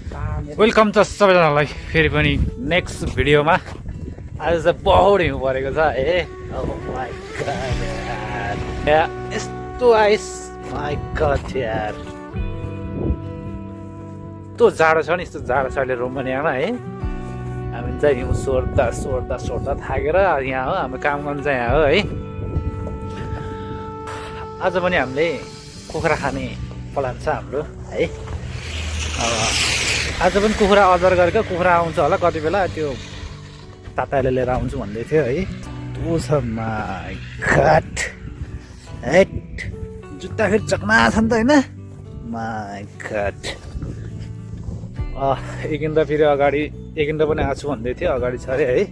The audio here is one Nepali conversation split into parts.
वेलकम छ सबैजनालाई फेरि पनि नेक्स्ट भिडियोमा। आज चाहिँ बहुत हिउँ परेको छ है। यस्तो आइस माइ गड यार, यस्तो जाडो छ नि, यस्तो जाडो छ अहिले रोमानियामा है। हामी चाहिँ हिउँ सोर्दा थाकेर यहाँ हो, हाम्रो काम गर्नु चाहिँ यहाँ हो है। आज पनि हामीले कुखुरा खाने प्लान छ हाम्रो है। अब आज पनि कुखुरा अर्डर गरेको, कुखुरा आउँछ होला कति बेला, त्यो ताताले लिएर आउँछु भन्दै थियो है। त्यो छ माइ गड, हेट जुत्ता फेरि चकना छ नि त होइन। माइ गड, एकिन्द फेरि अगाडि एकिन्द पनि आएको छु भन्दै थियो, अगाडि छ अरे है।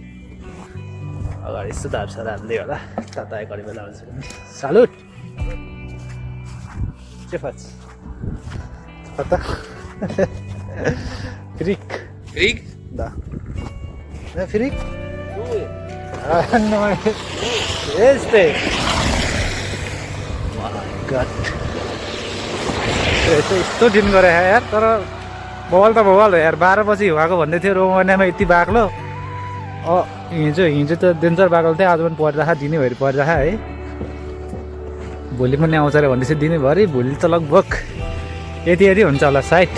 अगाडि यस्तो दाब छ राख्दै होला, ताता कति बेला आउँछु भने। सालुट चेफाच ताता Frik da. Ne Frik? No, este. My God. यस्तो दिन गरे यार, तर बवाल त बवाल हो यार। 12 बजी हिउँको भन्दै थियो रोमानियामा यति बाक्लो। हिजो त डेन्जर बाक्लो थियो, आज पनि परिरहेको दिनैभरि परिरहेको है। भोलि पनि आउँछ अरे भन्दैछ दिनैभरि। भोलि त लगभग यति हुन्छ होला सायद।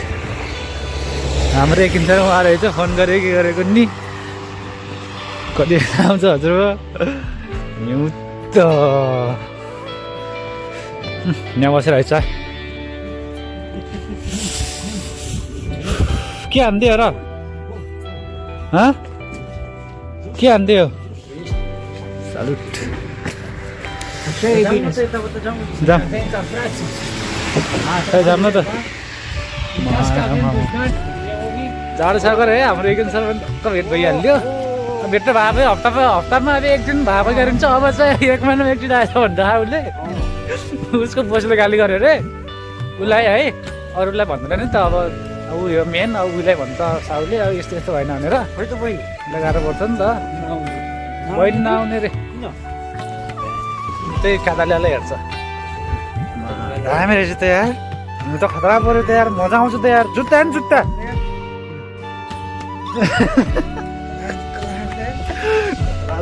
हाम्रो एकिन्छ उहाँ रहेछ, फोन गरेको के गरेको नि कति आउँछ हजुर। हिउँ त यहाँ बसिरहेछ। के हान्दियो र? के हान्दियो? सालुट जाम न त। जाडो छ गरे है। हाम्रो एकदिन सर पनि टक्क भेट भइहाल्यो। भेट्नु भए हप्तामा अब एक दिन भए गरिन्छ। अब चाहिँ एक महिनामा एकदिन आएछ भन्छ उसले। उसको बोसले गाली गर्यो अरे उसलाई है, अरूलाई भन्दैन नि त। अब उयो मेन अब उसलाई भन्छ साउले, अब यस्तो यस्तो भएन भनेर। गाह्रो पर्छ नि त, बहिनी नआउने रे। त्यही कादाले हेर्छ। दामी रहेछ त यार, हुनु त खतरा पऱ्यो त यार, मजा आउँछ त यार। जुत्ता नि जुत्ता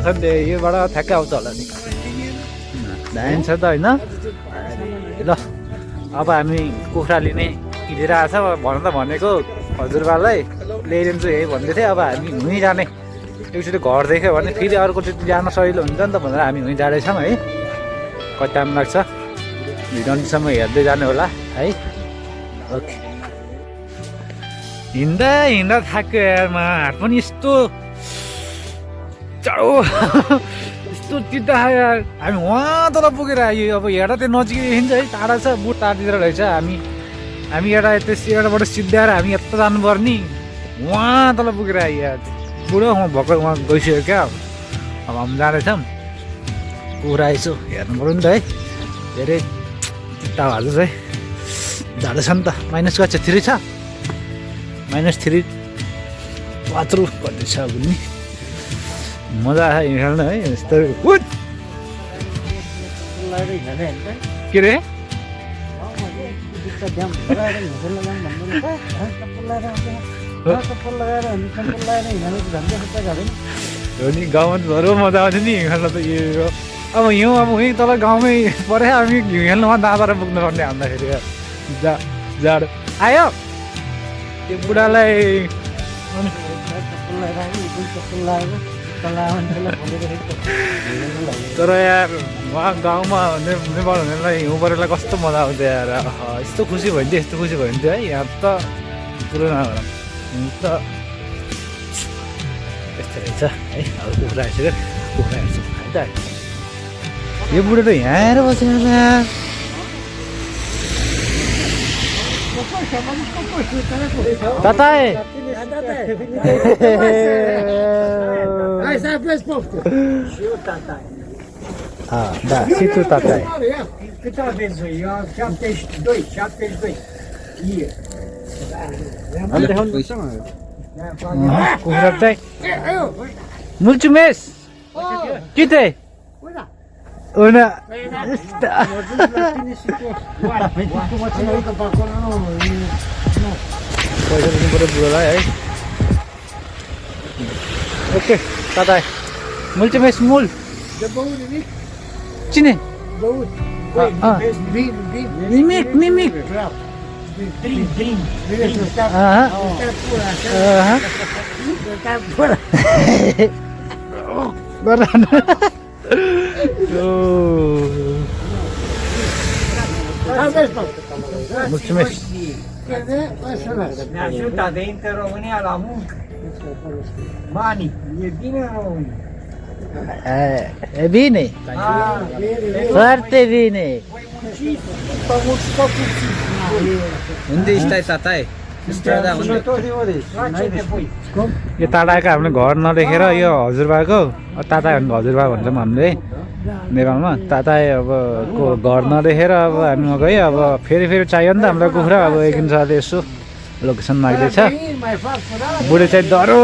योबाट ठ्याक्कै आउँछ होला नि। दामी छ त होइन। ल अब हामी कुखुरा लिने हिँडेर आएछ। भन त भनेको हजुरबालाई ल्याइदिन्छु यही भन्दै थियो। अब हामी हुँ जाने, एकचोटि घर देख्यो भने फेरि अर्कोचोटि जान सजिलो हुन्छ नि त भनेर हामी हुँ जाँदैछौँ है। कति टाइम लाग्छ, भिडन्टीसम्म हेर्दै जाने होला है। ओके, हिँड्दा थाक्यो यारमा। हात पनि यस्तो चाँडो यस्तो चित्त खायो यार। हामी वहाँ तल पुगेर आयो। अब हेर्दा त्यो नजिकै देखिन्छ है, टाढा छ, बुट टाढिदिएर रहेछ। हामी यताबाट सिद्ध्याएर हामी यता जानुपर्ने, वहाँ तल पुगेर आयो यार। बुढो भर्खर उहाँ गइसक्यो क्या। अब हामी जाँदैछौँ। कुखुरा यसो हेर्नु पऱ्यो नि त है। धेरै चित्त भएको छ है, जाँदैछ नि त। -3 छ, -3 पात्रो कति छ भने मजा आयो खेल्न है। यस्तो के रे नि, गाउँमा झरो मजा आउँछ नि खेल्न त। यो अब हिउँ तल गाउँमै पऱ्यो। हामी हिउँ खेल्नुमा दाँदाएर पुग्नु पर्ने भन्दाखेरि जाडो आयो। त्यो बुढालाई तर यार उहाँ गाउँमा नेपाल हुनेलाई हिउँ परेलाई कस्तो मजा आउँछ यार। यस्तो खुसी भइन्थ्यो, यस्तो खुसी भइन्थ्यो है। यहाँ त कुरो नगरौँ, हिउँ त यस्तो रहेछ है। अब कुखुरा आइसक्यो, कुखुरा हेर्छु है त। यो बुढो त यहाँ आएर बसेर यार। Tatai. Da, situ tatai. Cât aveți voi? Eu am 72. Kuhra tai. Mulțumesc. Câte? Una. पैसा दिनु पऱ्यो बुढोलाई है ओके दादा मुल्चेमेस मूल चिने निमिक निमिक Mulțumesc. Ne ajută de intră România la muncă. Banii, e bine în România. E bine. Foarte bine. Unde stai, tataie? Strada unde? यो ताडाको हामीले घर नदेखेर यो हजुरबाको ताता भनेको हजुरबा भन्छौँ हामीले नेपालमा ताता अब को घर नदेखेर अब हामीमा गयो अब फेरि चाहियो नि त हामीलाई कुखुरा अब एकदिन साथै यसो लोकेसन माग्दैछ बुढो चाहिँ डरो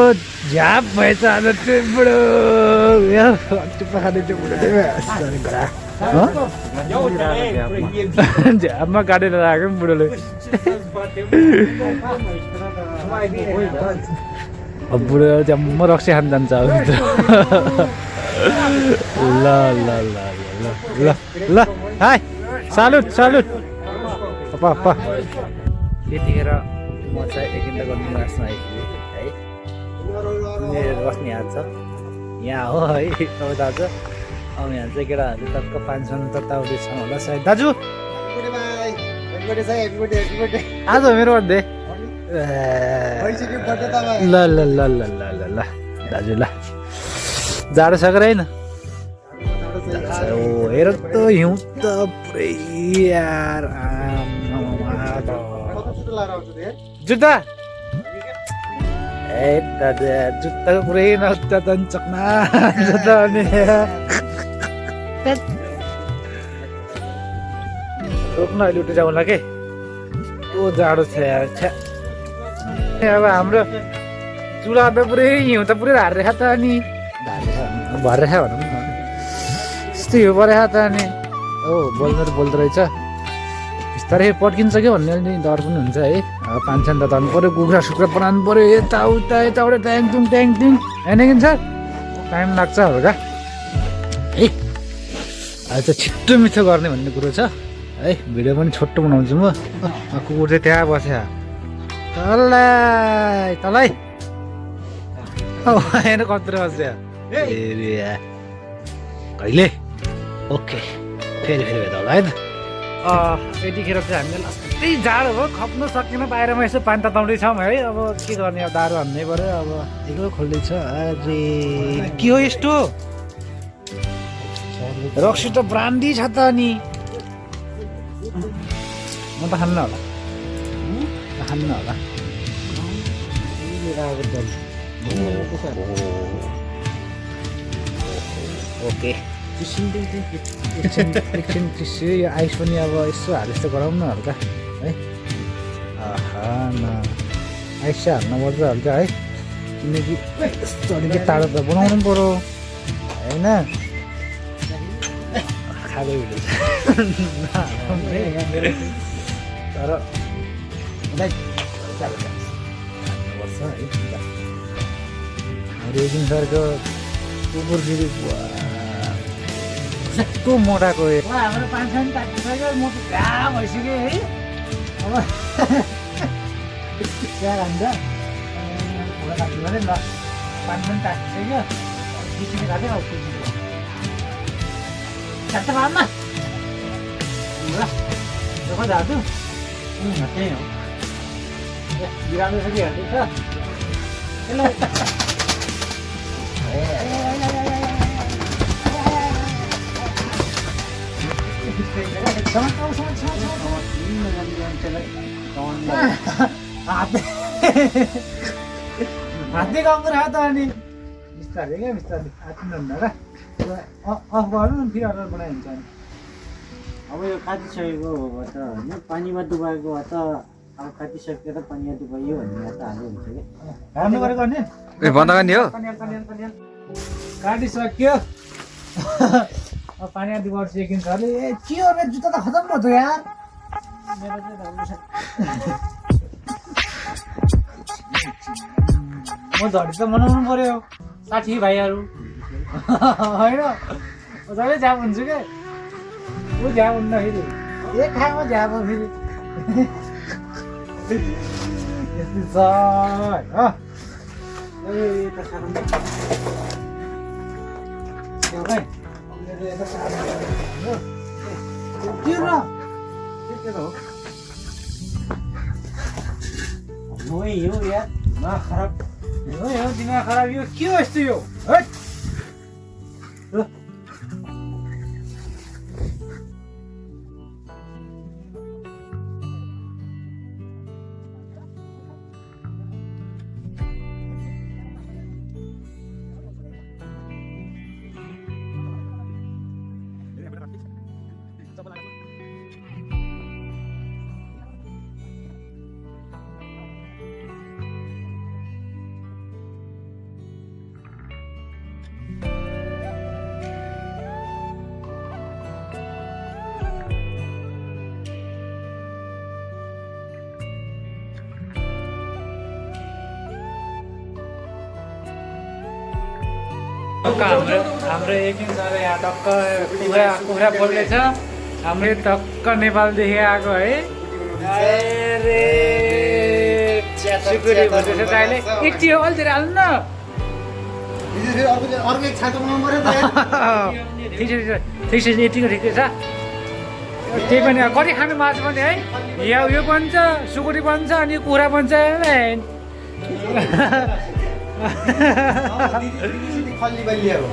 झ्याप भएछ आज चाहिँ बुढो टुप्पा खाँदैछ बुढो झ्यापमा काटेर राख्यो नि बुढोले अब बुढो जम्म रक्सी खान जान्छ अब ल ल ल ल ल ल हाय सालुट सालुट अप्पा त्यतिखेर म चाहिँ एकदिन त निवासमा आइपुगेँ है मेरो बस्ने हात छ यहाँ हो है तपाईँ दाजु अब यहाँ चाहिँ केटाहरूले टक्क पाँचसम्म तताउँदैछन् होला सायद दाजु आज हो मेरो बर्थडे ल ल ल ल ल ल ल दाजु ल जाडो छ होइन हेर त हिउँ त पुरै यार जुत्ता ए दादा जुत्ताको पुरै नजुत्ता त चक्ना जुत्ता अनि रोक्न अहिले उठे जाउँला के ओ जाडो छ यार छ्या अब हाम्रो चुला त पुरै हिउँ त पुरै हारेको त अनि भरेछ भनौँ न यस्तो हिउँ परेको त अनि बोल्दो रहेछ बिस्तारै पड्किन्छ क्या भन्ने अलि डर पनि हुन्छ है अब पान्छन् त तान्नु पऱ्यो कुखुरा सुक्रा बनाउनु पऱ्यो यताउता यताबाट ट्याङटुङ ट्याङटुङ होइन कि सर टाइम लाग्छ हल्का है अहिले चाहिँ छिट्टो मिठो गर्ने भन्ने कुरो छ है भिडियो पनि छोटो बनाउँछु म कुकुर चाहिँ त्यहाँ बस्यो तलै हेर कत्रो बस्यो कहिले ओके फेरि भेट्दा होला है त यतिखेर चाहिँ हामीले लास्टै जाडो हो खप्नु सकेन बाहिरमा यसो पानी तताउँदैछौँ है अब के गर्ने अब दारू हान्नै पऱ्यो अब एक्लो खोल्दैछ अरे के हो यस्तो रक्सी त ब्रान्डी छ त अनि म त खान्न होला ओके एकछिन चिसो यो आइस पनि अब यसो हाल यस्तो गराउँ न हल्का है आइस चाहिँ हाल्नु पर्छ हल्का है किनकि यस्तो अलिकति टाढो त बनाउनु पऱ्यो होइन खाँदै तर हाल्नुपर्छ है रेजिङ सरको कुकुर फेरि कस्तो मोटाको हाम्रो पाँच पनि ताकिसक्यो म त घाम भइसक्यो है अब त्यहाँ खान्छ घोडा काट्नु पऱ्यो नि ल पाँच पनि ताकिसक्यो खिच्ने खाँदै अब काट्छ भावमा ल देखो दाजु त्यही हो बिरालो छ कि हेर्दैछ हातले गाउँको रह त अनि बिस्तारै क्या बिस्तारै आँट्नु हुन्न र अफ गर्नु न फेरि अर्डर बनाइन्छ अनि अब यो काटिसकेको भए त होइन पानीमा डुबाएको भए त अब काटिसकेर पानीमा डुबाइयो भन्ने त हाल्यो हुन्छ कि हाल्नु गरेको अनि बन्द गर्ने हो काटिसक्यो अब पानी आदि गर्छ एकदिन सरले ए के हो मेरो जुत्ता त खतम भयो त यार मेरो चाहिँ राम्रो छ म झडी त मनाउनु पर्यो साथी भाइहरू होइन जहिले झ्याप हुन्छु क्या ऊ झ्याप हुन्न फेरि एक खाएमा झ्याप हो फेरि यस्तो छ खराब दिमाग खराब यो के हो यस्तो यो हैट हाम्रो एक दिन सर यहाँ टक्क कुखुरा बोल्दैछ हाम्रो टक्क नेपालदेखि आएको है अरे सुकुरी भन्दैछ दाइले यति हो अलिक हाल्नु न ठिक छ यतिको ठिकै छ त्यही पनि कति खानु मासु पनि है यो बन्छ सुकुरी बन्छ अनि कुखुरा बन्छ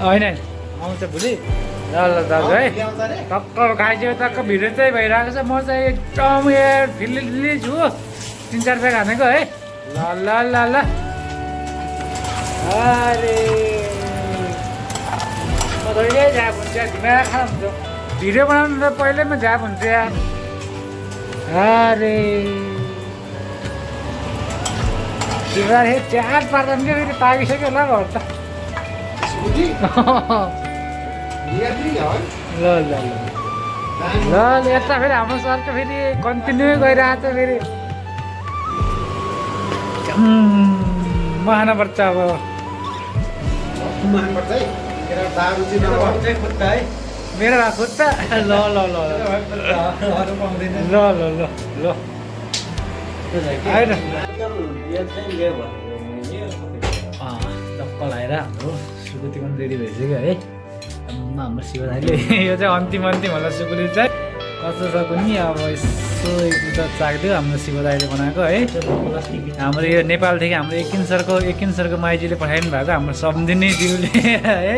होइन आउँछ भोलि ल ल दाजु है टक्क खाइसक्यो टक्क भिडियो चाहिँ भइरहेको छ म चाहिँ एकदम फिल्ली छु 3-4 प्याक हानेको है ल ल ल ल अरे म जहिले झ्याप हुन्छ दिमाग खराब हुन्छ भिडियो बनाउनु त पहिल्यैमा झ्याप हुन्छ यार अरे तिमीहरू चार पार्दा पनि फेरि पाकिसक्यो होला घर त ल ल ल यता फेरि हाम्रो सरको फेरि कन्टिन्यू गइरहेको छ फेरि महानुपर्छ अब मेरो भए खुट्टा ल ल ल ल ल ल ल आएर टक्क लगाएर हाम्रो सुकुटी पनि रेडी भइसक्यो है हाम्रो शिव दाइले यो चाहिँ अन्तिम होला सुकुटी चाहिँ कस्तो छ पनि अब यसो एक चाख्दियो हाम्रो शिव दाइले बनाएको है हाम्रो यो नेपालदेखि हाम्रो एकिन सरको माइजीले पठाइदिनु भएको हाम्रो सम्झिने ज्यूले है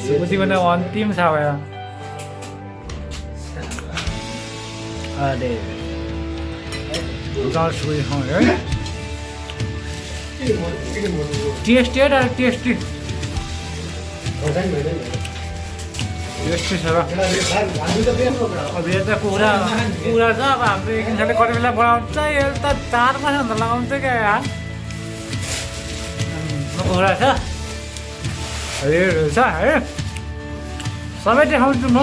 सुकुटी पनि अन्तिम छ भयो अरे सुकुटी खाउँ है टेस्टी है टेस्टी टेस्टी छ र अब यो त कुखुरा छ अब हाम्रो एकदिन साले कति बेला बनाउँछ यो त 4 महिना भन्दा लगाउँछ क्या यार कुखुरा छ है सबै देखाउँछु म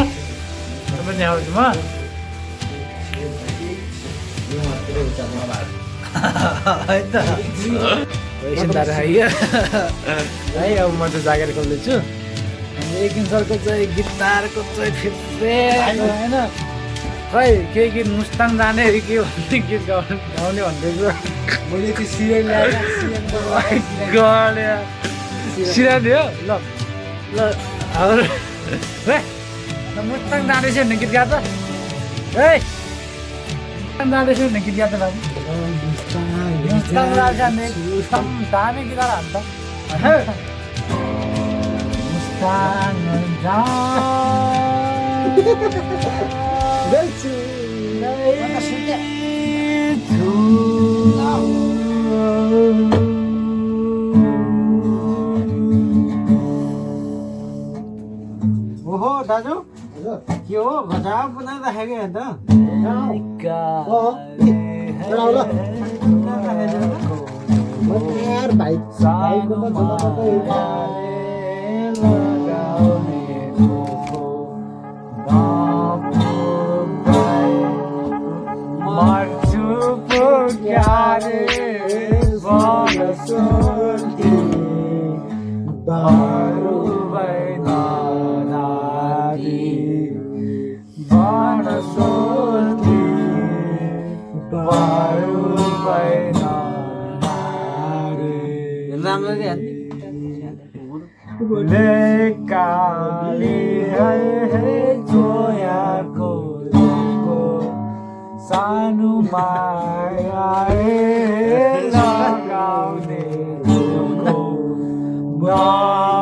है त है अब म चाहिँ जाकेर खोल्दैछु एकदिन सरको चाहिँ गिटारको चाहिँ फेभरेट होइन खै केही गीत मुस्ताङ जाने के भन्ने गीत गाउने भन्दैछु मैले त्यो सिरियल सिरियल हो ल ल हाम्रो मुस्ताङ जाँदैछ भन्ने गीत गा त है जाँदैछ भन्ने गीत गा त बाबु मुस्ताङ जाने एकदम दामी गीत हाल्छ ओहो दाजु के हो गजब बनाइराखेको यहाँ राम्ररी हान्ने काली है जोयाको सानो माया लगाउने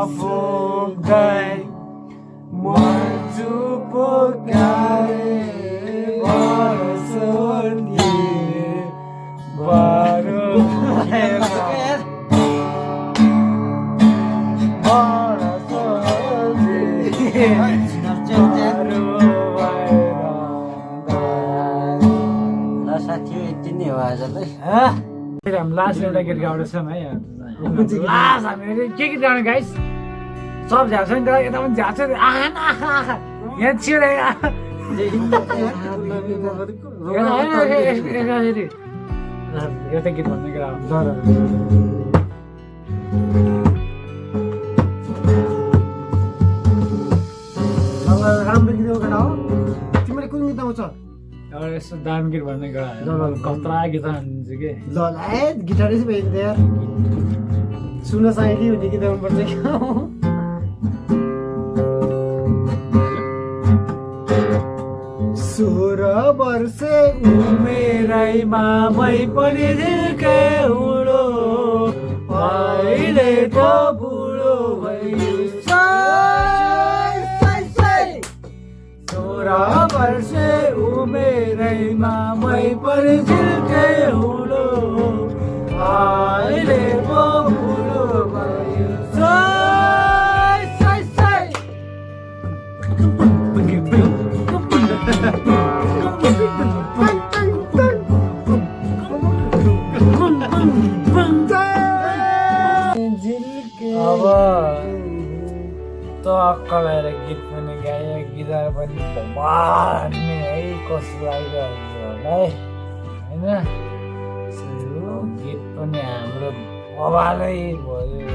नफुक्दै मर्छु पुकारे बरसोनी बारो ल साथी यति नै हो आजलाई हामी लास्ट एउटा गीत गाउँदैछौँ है लास्ट हामीले के गीत गाउने गाइस सब झ्याउँछ नि त यता पनि झ्याउँछ आखा आखा आखा यहाँ चिडे एउटा गीत भन्ने कुरा राम्रो गीत गाउन हो तिमीले कुन गीत गाउँछ एउटा यस्तो दामी गीत भन्ने कुरा कत्रा गीत हानिदिन्छु कि ल गिटारिस्ट भइदिन्छ यार सुन्न साइली भन्ने गीत गाउनुपर्छ क्या 16 वर्ष उमेरैमा मै पनि झिल्के हुडो अहिले त बुढो भयो 16 वर्ष उमेरैमा मै पनि झिल्के हुडो अहिले त बुढो भयो अब त अक्कल आएर गीत पनि गायो गिटार पनि भन्ने है कस्तो लागिरहेको होला है होइन गीत पनि हाम्रो बवालै भयो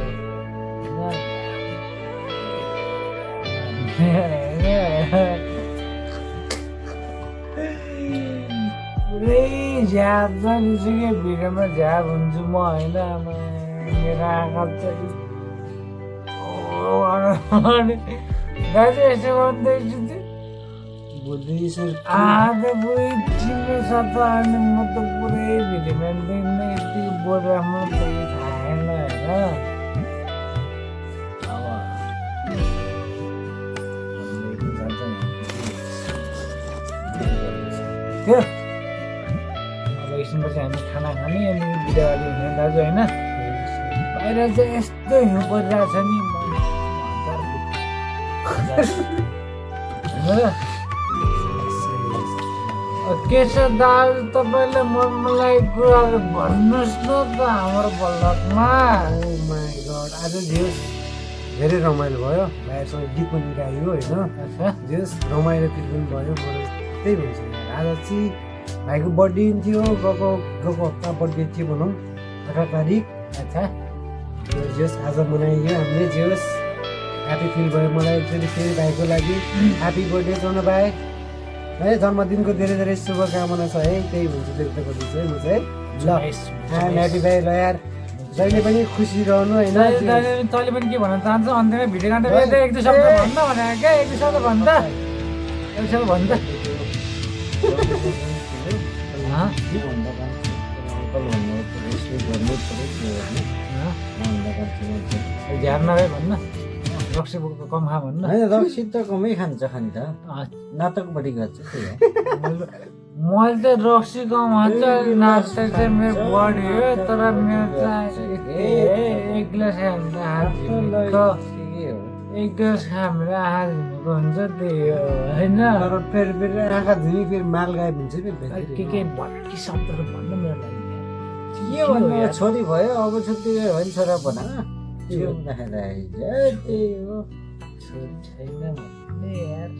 पुरै झ्याप जान्छु कि भिडियोमा झ्याप हुन्छु म होइन मेरो आँखा चाहिँ दाजु यसो गर्दैछु आज पुरै चिन्ने सत्ता अनि म त पुरै भिडियोमा देख्ने यति बोलिराख्नु पुरै थाहा होइन होइन एकछिनपछि हामी खाना खाने अनि बिदावारी हुने दाजु होइन बाहिर चाहिँ यस्तो हिउँ परिरहेको छ नि के छ दाजु तपाईँले मलाई कुराहरू भन्नुहोस् न त हाम्रो बल्लकमा आज जेस धेरै रमाइलो भयो भाइहरूसँग गीत पनि गायो होइन जेस रमाइलो गीत पनि भयो मलाई त्यही भन्छ आज चाहिँ भाइको बर्थडे थियो गएको हप्ता बर्थडे थियो भनौँ 18 तारिक अच्छा जेस आज मनाइयो हामीले जेस ह्याप्पी फिल भयो मलाई एकचोटि फेरि भाइको लागि ह्याप्पी बर्थडे जोन भाइ है जन्मदिनको धेरै धेरै शुभकामना छ है त्यही भन्छु व्यक्त गरिदिन्छु है म चाहिँ ल ह्याप्पी भाइ ल यार जहिले पनि खुसी रहनु होइन तैँले पनि के भन्न चाहन्छ अन्त्यमा भिडियो गाउँदा एक दुई शब्द भन्न भनेर क्या एक दुई शब्द भन्छ एक शब्द भन्छ ध्यान नभए भन्न रक्सी बोकको कम खा भन्न होइन रक्सी त कमै खान्छ खान्छ नाटक बढी गर्छ त्यही हो मैले त रक्सी कम खान्छ नास्ता चाहिँ मेरो बढी हो तर मेरो चाहिँ एक गिलास एक गिलास खाएर आहार झिमेको हुन्छ त्यही हो होइन तर फेरि आँखा झिमी फेरि माल गायब हुन्छ के भट्टी शब्दहरू भन्नु मेरो लागि के भन्नु छोरी भयो अब छुट्टी भयो भने छोरा भन त्यो त्यही हो छैन भन्ने यार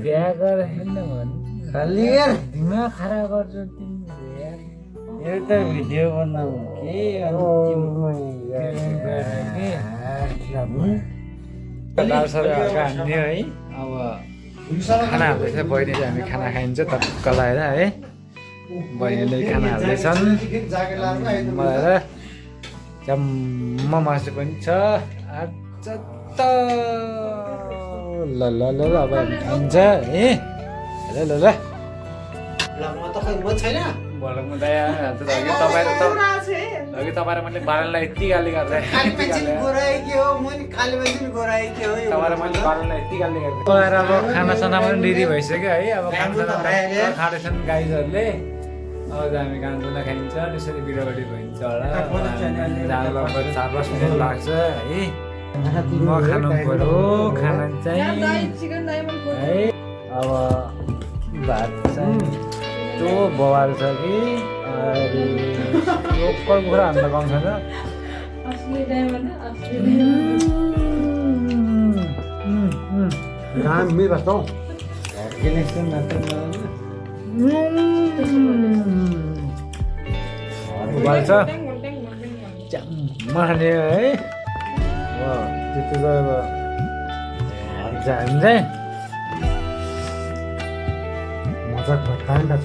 बिहा गरेन भने खालि यार दिमाग खराब गर्छ तिमीले यार एउटा भिडियो बनाऊ के हान्ने है अब खाना हाल्दैछ बहिनी चाहिँ हामी खाना खाइन्छ त लगाएर है बहिनीले खाना हाल्दैछन् मलाई जम्मा मासु पनि छ आज त ल ल ल ल अब हामी खान्छ है ल ल ल भलकमा दया आज त अघि तपाईँ र मैले बालनलाई यति गाली गर्दै तपाईँलाई मैले बालनलाई यति गाली गर्दै गएर अब खानासाना पनि रेडी भइसक्यो है अब खानासाना खाँदैछन् गाइजहरूले अब हामी खानासाना खाइन्छ त्यसरी भिडियो रेडी भइन्छ होला जानु लगभग 4-5 मिनट लाग्छ है म खानु पर्यो खाना चाहिँ है अब भात चाहिँ त्यो बवाल छ कि अरे लोकल कुरा हामीलाई पाउँछ रामी बस्छौ बवाल छ माने है त्यति त अब हामी चाहिँ मजाक भट्टाइन्दा छ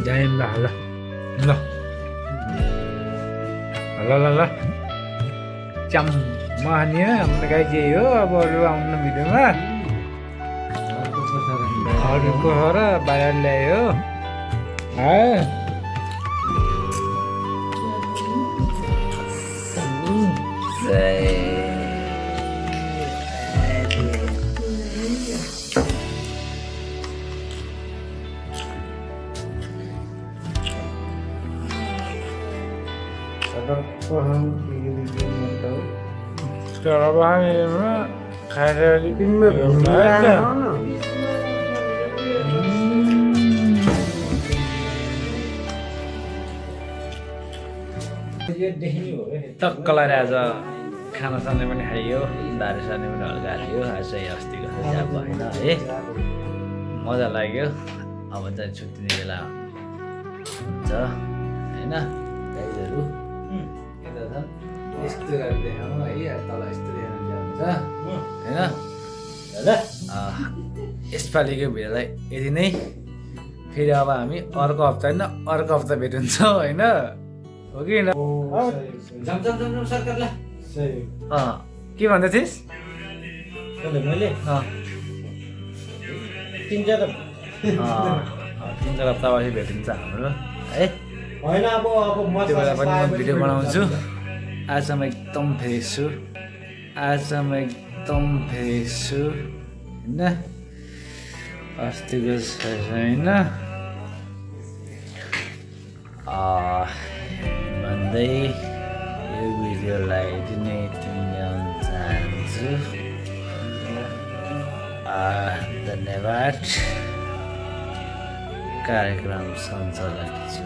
जाइम ल ल ल ल ल चम्मा हान्यो हाम्रो गाई चाहिँ हो अब अरू आउनु भिडियोमा अरूको हो र बाहिर ल्यायो अब हामी खाएर टक्कलाई आज खानासाना पनि खाइयो दारे साने पनि हल्का हालियो आज चाहिँ अस्तिको जहाँ भएन है मजा लाग्यो अब चाहिँ छुट्टिने बेला हुन्छ होइन गाईहरू यता छन् यस्तो गरेर देखाउँ है तल यस्तो देखाउनु हुन्छ होइन यसपालिको भिडियोलाई यति नै फेरि अब हामी अर्को हप्ता होइन अर्को हप्ता भेट हुन्छ होइन हो कि के भन्दै थिइस् मैले 3-4 हप्तापछि भेटिन्छ हाम्रो है होइन अब त्यो बेला पनि म भिडियो बनाउँछु आज म एकदम फ्रेस छु होइन अस्तिको होइन भन्दै यो भिडियोलाई यति नै टुङ्ग्याउन चाहन्छु धन्यवाद कार्यक्रम सञ्चालक छु